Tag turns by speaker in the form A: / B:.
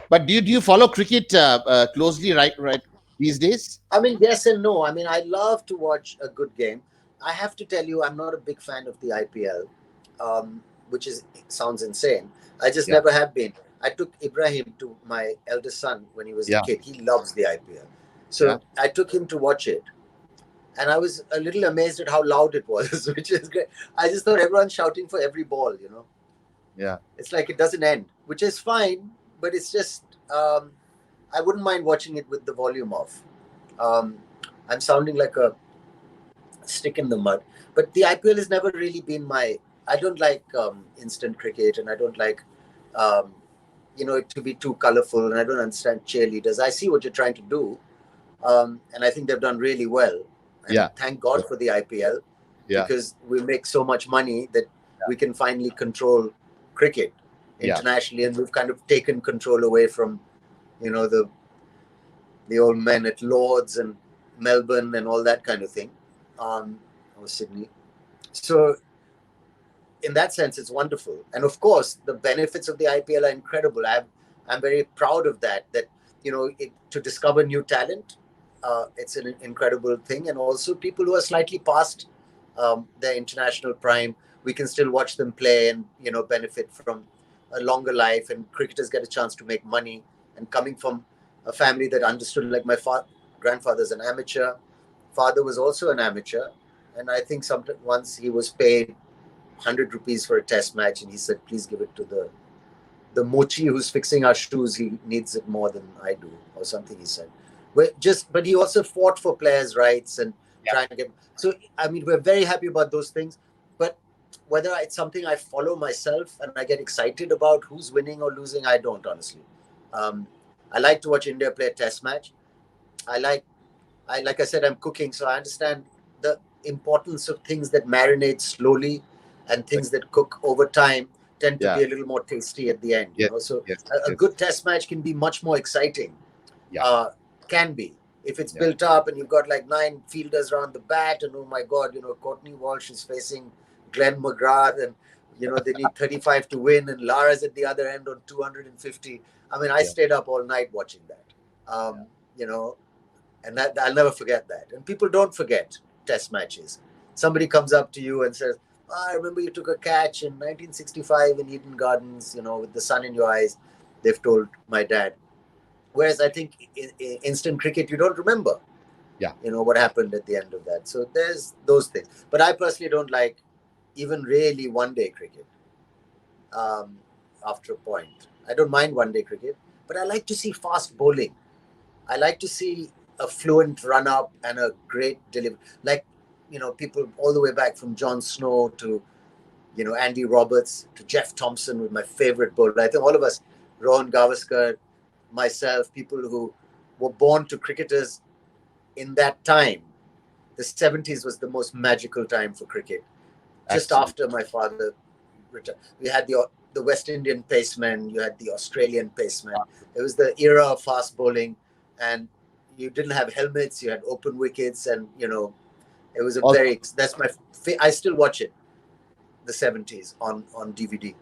A: But do you follow cricket closely right these days?
B: I mean, yes and no. I mean, I love to watch a good game. I have to tell you, I'm not a big fan of the IPL, which is sounds insane. I just
A: Yeah,
B: never have been. I took Ibrahim to my eldest son when he was a
A: yeah,
B: kid. He loves the IPL,
A: yeah,
B: so I took him to watch it, and I was a little amazed at how loud it was, which is great. I just thought everyone's shouting for every ball.
A: yeah,
B: It's like it doesn't end, which is fine, but it's just I wouldn't mind watching it with the volume off. Um, I'm sounding like a stick in the mud. But the IPL has never really been my. I don't like instant cricket, and I don't like, um, it to be too colorful, and I don't understand cheerleaders. I see what you're trying to do, and I think they've done really well. And
A: yeah,
B: thank God for the IPL
A: yeah,
B: because we make so much money that we can finally control cricket
A: yeah,
B: internationally, and we've kind of taken control away from, the old men at Lords and Melbourne and all that kind of thing, or Sydney. So in that sense, it's wonderful. And of course, the benefits of the IPL are incredible. I'm very proud of that. That to discover new talent, it's an incredible thing. And also, people who are slightly past their international prime, we can still watch them play and benefit from a longer life. And cricketers get a chance to make money. And coming from a family that understood, like my grandfather's an amateur, father was also an amateur, and I think once he was paid 100 rupees for a test match, and he said, please give it to the mochi who's fixing our shoes. He needs it more than I do, or something, he said. But he also fought for players' rights and
A: yeah,
B: trying to get. So I mean, we're very happy about those things. But whether it's something I follow myself and I get excited about who's winning or losing, I don't, honestly. um, I like to watch India play a test match. I like like I said, I'm cooking, so I understand the importance of things that marinate slowly and
A: right,
B: things that cook over time tend to
A: yeah,
B: be a little more tasty at the end.
A: yes,
B: So
A: yes,
B: a
A: yes,
B: good test match can be much more exciting.
A: yeah,
B: Uh, can be if it's
A: yeah,
B: built up and you've got like 9 fielders around the bat, and oh my God, Courtney Walsh is facing Glenn McGrath, and they need 35 to win, and Lara's at the other end on 250. I mean, I
A: yeah,
B: stayed up all night watching that.
A: yeah,
B: You know, and that I'll never forget that. And people don't forget test matches. Somebody comes up to you and says, "I remember you took a catch in 1965 in Eden Gardens, with the sun in your eyes." They've told my dad. Whereas I think in instant cricket, you don't remember,
A: yeah,
B: what happened at the end of that. So there's those things. But I personally don't like even really one-day cricket. Um, After a point, I don't mind one-day cricket, but I like to see fast bowling. I like to see a fluent run up and a great delivery. Like, people all the way back from John Snow to, Andy Roberts to Jeff Thompson with my favorite bowler. I think all of us, Rohan Gavaskar, myself, people who were born to cricketers in that time. The 70s was the most magical time for cricket. Just
A: absolutely,
B: after my father retired, we had the West Indian pacemen, you had the Australian pacemen. It was the era of fast bowling, and you didn't have helmets. You had open wickets, and it was a
A: also,
B: very. That's my. I still watch it, the 70s on DVD.